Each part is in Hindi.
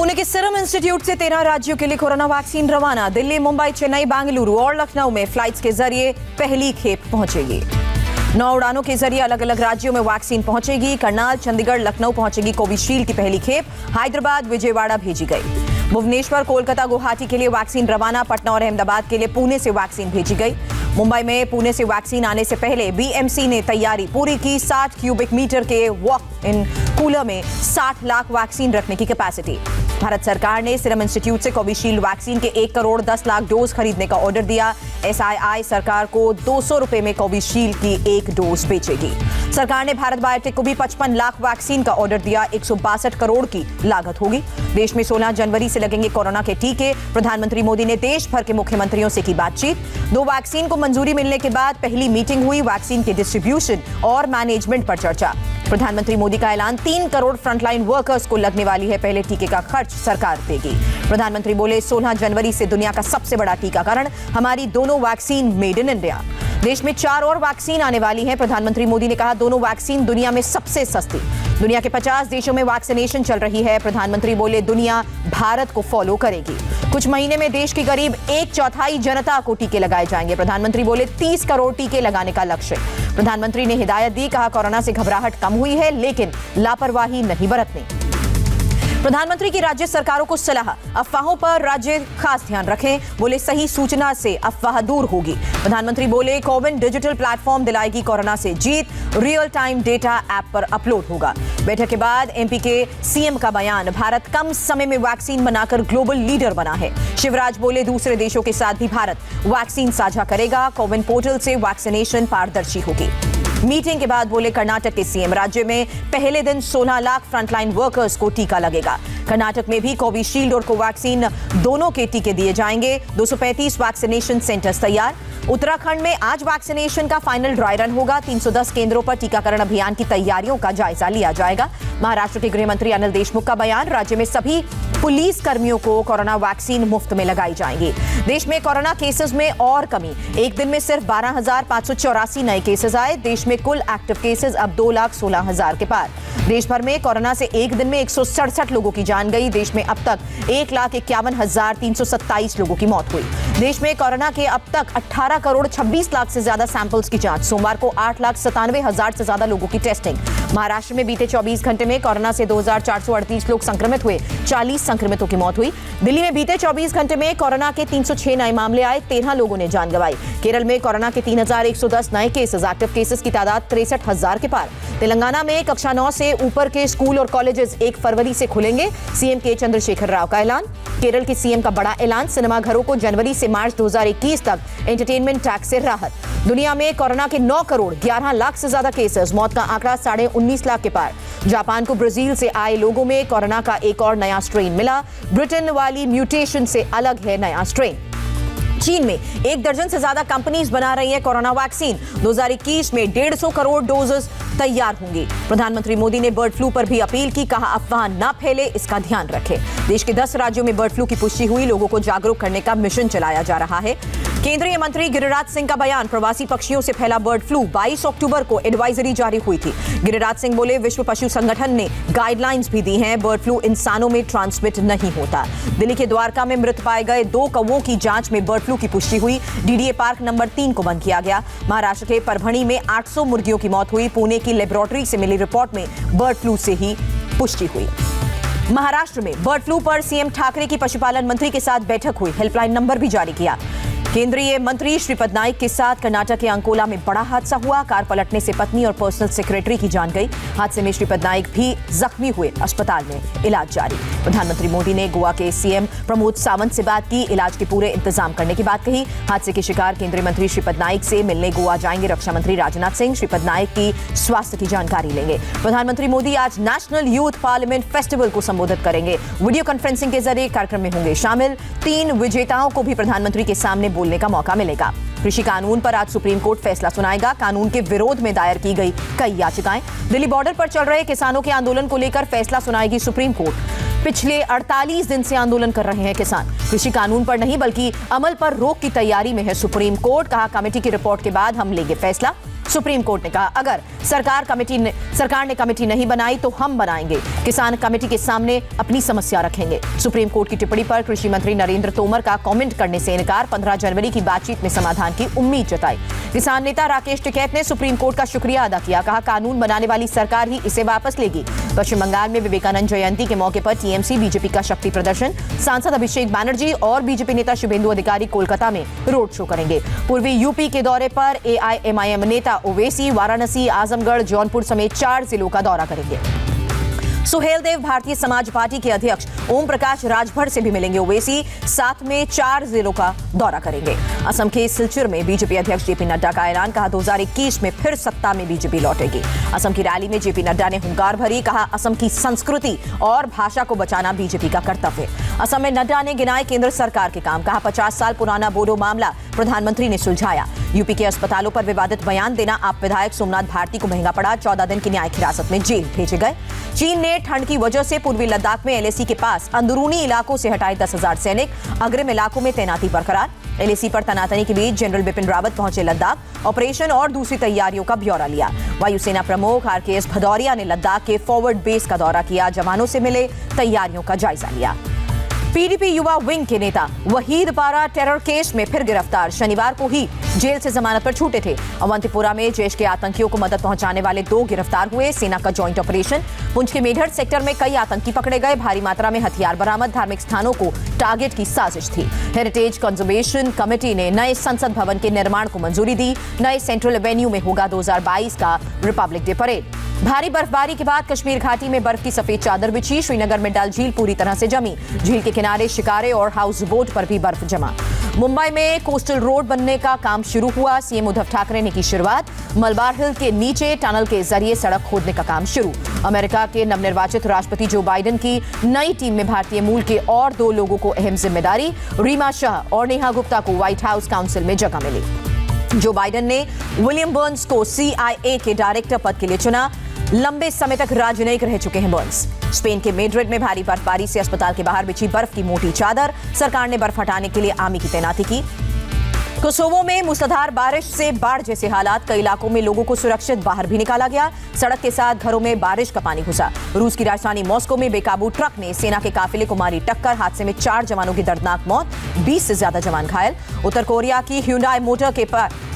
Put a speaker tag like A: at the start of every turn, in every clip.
A: पुणे के सीरम इंस्टीट्यूट से 13 राज्यों के लिए कोरोना वैक्सीन रवाना। दिल्ली, मुंबई, चेन्नई, बेंगलुरु और लखनऊ में फ्लाइट्स के जरिए पहली खेप पहुंचेगी। 9 उड़ानों के जरिए अलग अलग राज्यों में वैक्सीन पहुंचेगी। करनाल, चंडीगढ़, लखनऊ पहुंचेगी कोविशील्ड की पहली खेप। हैदराबाद, विजयवाड़ा भेजी गई। भुवनेश्वर, कोलकाता, गुवाहाटी के लिए वैक्सीन रवाना। पटना और अहमदाबाद के लिए पुणे से वैक्सीन भेजी गई। मुंबई में पुणे से वैक्सीन आने से पहले बीएमसी ने तैयारी पूरी की। 60 क्यूबिक मीटर के वॉक इन कूलर में 60 लाख वैक्सीन रखने की कैपेसिटी। भारत सरकार ने सीरम इंस्टीट्यूट से कोविशील्ड वैक्सीन के 1 करोड़ 10 लाख डोज खरीदने का ऑर्डर दिया। एसआईआई सरकार को 200 रुपए में कोविशील्ड की 1 डोज बेचेगी। सरकार ने भारत बायोटेक को भी 55 लाख वैक्सीन का ऑर्डर दिया। 162 करोड़ की लागत होगी। देश में 16 जनवरी से लगेंगे कोरोना के टीके। प्रधानमंत्री मोदी ने देश भर के मुख्यमंत्रियों से की बातचीत। 2 वैक्सीन को मंजूरी मिलने के बाद पहली मीटिंग हुई। वैक्सीन के डिस्ट्रीब्यूशन और मैनेजमेंट पर चर्चा। प्रधानमंत्री मोदी का ऐलान, 3 करोड़ फ्रंटलाइन वर्कर्स को लगने वाली है पहले टीके का खर्च सरकार देगी। प्रधानमंत्री बोले, 16 जनवरी से दुनिया का सबसे बड़ा टीकाकरण, हमारी दोनों वैक्सीन मेड इन इंडिया। देश में 4 और वैक्सीन आने वाली है। प्रधानमंत्री मोदी ने कहा, दोनों वैक्सीन दुनिया में सबसे सस्ती। दुनिया के 50 देशों में वैक्सीनेशन चल रही है। प्रधानमंत्री बोले, दुनिया भारत को फॉलो करेगी। कुछ महीने में देश की करीब 1/4 जनता को टीके लगाए जाएंगे। प्रधानमंत्री बोले, 30 करोड़ टीके लगाने का लक्ष्य। प्रधानमंत्री ने हिदायत दी, कहा, कोरोना से घबराहट कम हुई है लेकिन लापरवाही नहीं बरतनी। प्रधानमंत्री की राज्य सरकारों को सलाह, अफवाहों पर राज्य खास ध्यान रखें। बोले, सही सूचना से अफवाह दूर होगी। प्रधानमंत्री बोले, कोविन डिजिटल प्लेटफॉर्म दिलाएगी कोरोना से जीत। रियल टाइम डेटा ऐप पर अपलोड होगा। बैठक के बाद एमपी के सीएम का बयान, भारत कम समय में वैक्सीन बनाकर ग्लोबल लीडर बना है। शिवराज बोले, दूसरे देशों के साथ भी भारत वैक्सीन साझा करेगा। कोविन पोर्टल से वैक्सीनेशन पारदर्शी होगी। मीटिंग के बाद बोले कर्नाटक के सीएम, राज्य में पहले दिन 16 लाख फ्रंटलाइन वर्कर्स को टीका लगेगा। कर्नाटक में भी कोविशील्ड और कोवैक्सीन दोनों के टीके दिए जाएंगे। 235 वैक्सीनेशन सेंटर्स तैयार। उत्तराखंड में आज वैक्सीनेशन का फाइनल ड्राई रन होगा। 310 केंद्रों पर टीकाकरण अभियान की तैयारियों का जायजा लिया जाएगा। महाराष्ट्र के गृह मंत्री अनिल देशमुख का बयान, राज्य में सभी पुलिस कर्मियों को कोरोना वैक्सीन मुफ्त में लगाई जाएगी। देश में कोरोना केसेस में और कमी, एक दिन में सिर्फ 12,584 नए केसेस आए। देश में कुल एक्टिव केसेस अब 2,16,000 के पार। देश भर में कोरोना से एक दिन में 167 लोगों की जान गई। देश में अब तक 1,51,327 लोगों की मौत हुई। देश में कोरोना के अब तक 18 करोड़ 26 लाख से ज्यादा सैंपल्स की जांच। सोमवार को 8,97,000 से ज्यादा लोगों की टेस्टिंग। महाराष्ट्र में बीते 24 घंटे में कोरोना से 2,438 लोग संक्रमित हुए। 40 संक्रमितों की मौत हुई। दिल्ली में बीते 24 घंटे में कोरोना के 306 नए मामले आए। 13 लोगों ने जान गंवाई। केरल में कोरोना के 3,110 नए केसेस। एक्टिव केसेस की तादाद 63,000 के पार। तेलंगाना में कक्षा 9 से ऊपर के स्कूल और कॉलेजेस 1 फरवरी से खुलेंगे। सीएम के चंद्रशेखर राव का ऐलान। केरल के सीएम का बड़ा ऐलान, सिनेमाघरों को जनवरी से मार्च 2021 तक एंटरटेनमेंट टैक्स से राहत। दुनिया में कोरोना के 9 करोड़ 11 लाख से ज्यादा केसेस। मौत का आंकड़ा 19.5 लाख के पार। जापान को ब्राजील से आए लोगों में कोरोना का एक और नया स्ट्रेन मिला। ब्रिटेन वाली म्यूटेशन से अलग है नया स्ट्रेन। चीन में 1 दर्जन से ज्यादा कंपनीज बना रही है कोरोना वैक्सीन। 2021 में 150 करोड़ डोजेस तैयार होंगी। प्रधानमंत्री मोदी ने बर्ड फ्लू पर भी अपील की, कहा, अफवाह ना फैले, इसका ध्यान रखें। देश के 10 राज्यों में बर्ड फ्लू की पुष्टि हुई। लोगों को जागरूक करने का मिशन चलाया जा रहा है। केंद्रीय मंत्री गिरिराज सिंह का बयान, प्रवासी पक्षियों से फैला बर्ड फ्लू। 22 अक्टूबर को एडवाइजरी जारी हुई थी। गिरिराज सिंह बोले, विश्व पशु संगठन ने गाइडलाइंस भी दी हैं। बर्ड फ्लू इंसानों में ट्रांसमिट नहीं होता। दिल्ली के द्वारका में मृत पाए गए 2 कौवों की जांच में बर्ड फ्लू की पुष्टि हुई। डीडीए पार्क नंबर 3 को बंद किया गया। महाराष्ट्र के परभणी में 800 मुर्गियों की मौत हुई। पुणे की लेबोरेटरी से मिली रिपोर्ट में बर्ड फ्लू से ही पुष्टि हुई। महाराष्ट्र में बर्ड फ्लू पर सीएम ठाकरे की पशुपालन मंत्री के साथ बैठक हुई। हेल्पलाइन नंबर भी जारी किया। केंद्रीय मंत्री श्रीपद नाइक के साथ कर्नाटक के अंकोला में बड़ा हादसा हुआ। कार पलटने से पत्नी और पर्सनल सेक्रेटरी की जान गई। हादसे में श्रीपद नाइक भी जख्मी हुए। अस्पताल में इलाज जारी। प्रधानमंत्री मोदी ने गोवा के सीएम प्रमोद सावंत से बात की। इलाज के पूरे इंतजाम करने की बात कही। हादसे के शिकार केंद्रीय मंत्री श्रीपद नाइक से मिलने गोवा जाएंगे रक्षा मंत्री राजनाथ सिंह। श्रीपद नाइक की स्वास्थ्य की जानकारी लेंगे। प्रधानमंत्री मोदी आज नेशनल यूथ पार्लियामेंट फेस्टिवल को संबोधित करेंगे। वीडियो कॉन्फ्रेंसिंग के जरिए कार्यक्रम में होंगे शामिल। 3 विजेताओं को भी प्रधानमंत्री के सामने बोलने का मौका मिलेगा। कृषि कानून पर आज सुप्रीम कोर्ट फैसला सुनाएगा। कानून के विरोध में दायर की गई कई याचिकाएं। दिल्ली बॉर्डर पर चल रहे किसानों के आंदोलन को लेकर फैसला सुनाएगी सुप्रीम कोर्ट। पिछले 48 दिन से आंदोलन कर रहे हैं किसान। कृषि कानून पर नहीं बल्कि अमल पर रोक की तैयारी में है सुप्रीम कोर्ट। कहा, कमेटी की रिपोर्ट के बाद हम लेंगे फैसला। सुप्रीम कोर्ट ने कहा अगर सरकार ने कमेटी नहीं बनाई तो हम बनाएंगे। किसान कमेटी के सामने अपनी समस्या रखेंगे। सुप्रीम कोर्ट की टिप्पणी पर कृषि मंत्री नरेंद्र तोमर का कमेंट करने से इनकार। 15 जनवरी की बातचीत में समाधान की उम्मीद जताई। किसान नेता राकेश टिकैत ने सुप्रीम कोर्ट का शुक्रिया अदा किया। कहा कानून बनाने वाली सरकार ही इसे वापस लेगी। पश्चिम बंगाल में विवेकानंद जयंती के मौके पर टीएमसी बीजेपी का शक्ति प्रदर्शन। सांसद अभिषेक बैनर्जी और बीजेपी नेता शुभेंदु अधिकारी कोलकाता में रोड शो करेंगे। पूर्वी यूपी के दौरे पर एआईएमआईएम नेता ओवैसी वाराणसी, आजमगढ़, जौनपुर समेत 4 जिलों का दौरा करेंगे। सुहेलदेव भारतीय समाज पार्टी के अध्यक्ष ओम प्रकाश राजभर से भी मिलेंगे। ओवैसी साथ में 4 जिलों का दौरा करेंगे। असम के सिलचर में बीजेपी अध्यक्ष जेपी नड्डा का ऐलान। कहा 2021 में फिर सत्ता में बीजेपी लौटेगी। असम की रैली में जेपी नड्डा ने हुंकार भरी। कहा असम की संस्कृति और भाषा को बचाना बीजेपी का कर्तव्य। असम में नड्डा ने गिनाए केंद्र सरकार के काम। कहा 50 साल पुराना बोडो मामला प्रधानमंत्री ने सुलझाया। यूपी के अस्पतालों पर विवादित बयान देना आप विधायक सोमनाथ भारती को महंगा पड़ा। 14 दिन की न्यायिक हिरासत में जेल भेजे गए। चीन ने ठंड की वजह से पूर्वी लद्दाख में एलएसी के पास अंदरूनी इलाकों से हटाए 10,000 सैनिक। अग्रिम इलाकों में तैनाती बरकरार। एलएसी पर तैनाती के बीच जनरल बिपिन रावत पहुंचे लद्दाख। ऑपरेशन और दूसरी तैयारियों का ब्यौरा लिया। वायुसेना प्रमुख आरकेएस भदौरिया ने लद्दाख के फॉरवर्ड बेस का दौरा किया। जवानों से मिले, तैयारियों का जायजा लिया। पीडीपी युवा विंग के नेता वहीद पारा टेरर केस में फिर गिरफ्तार। शनिवार को ही जेल से जमानत पर छूटे थे। अवंतीपुरा में जैश के आतंकियों को मदद पहुंचाने वाले 2 गिरफ्तार हुए। सेना का जॉइंट ऑपरेशन। पुंछ के मेढर सेक्टर में कई आतंकी पकड़े गए। भारी मात्रा में हथियार बरामद। धार्मिक स्थानों को टारगेट की साजिश थी। हेरिटेज कंजर्वेशन कमेटी ने नए संसद भवन के निर्माण को मंजूरी दी। नए सेंट्रल एवेन्यू में होगा 2022 का रिपब्लिक डे परेड। भारी बर्फबारी के बाद कश्मीर घाटी में बर्फ की सफेद चादर बिछी। श्रीनगर में डल झील पूरी तरह से जमी। झील के किनारे शिकारे और हाउस बोट पर भी बर्फ जमा। मुंबई में कोस्टल रोड बनने का काम शुरू हुआ। सीएम उद्धव ठाकरे ने की शुरुआत। मलबार हिल के नीचे टनल के जरिए सड़क खोदने का काम शुरू। अमेरिका के नवनिर्वाचित राष्ट्रपति जो बाइडेन की नई टीम में भारतीय मूल के और 2 लोगों को अहम जिम्मेदारी। रीमा शाह और नेहा गुप्ता को व्हाइट हाउस काउंसिल में जगह मिली। जो बाइडेन ने विलियम बर्न्स को CIA के डायरेक्टर पद के लिए चुना। लंबे समय तक राजनयिक रह चुके हैं बर्न्स। स्पेन के मेड्रिड में भारी बर्फबारी से अस्पताल के बाहर बिछी बर्फ की मोटी चादर। सरकार ने बर्फ हटाने के लिए आर्मी की तैनाती की। कोसोवो में मूसलाधार बारिश से बाढ़ जैसे हालात। कई इलाकों में लोगों को सुरक्षित बाहर भी निकाला गया। सड़क के साथ घरों में बारिश का पानी घुसा। रूस की राजधानी मॉस्को में बेकाबू ट्रक ने सेना के काफिले को मारी टक्कर। हादसे में 4 जवानों की दर्दनाक मौत। 20 से ज्यादा जवान घायल। उत्तर कोरिया की Hyundai मोटर के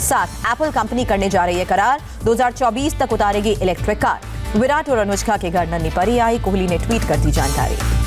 A: साथ एप्पल कंपनी करने जा रही है करार। 2024 तक उतारेगी इलेक्ट्रिक कार। विराट और अनुष्का के घर नन्ही परी आई। कोहली ने ट्वीट कर दी जानकारी।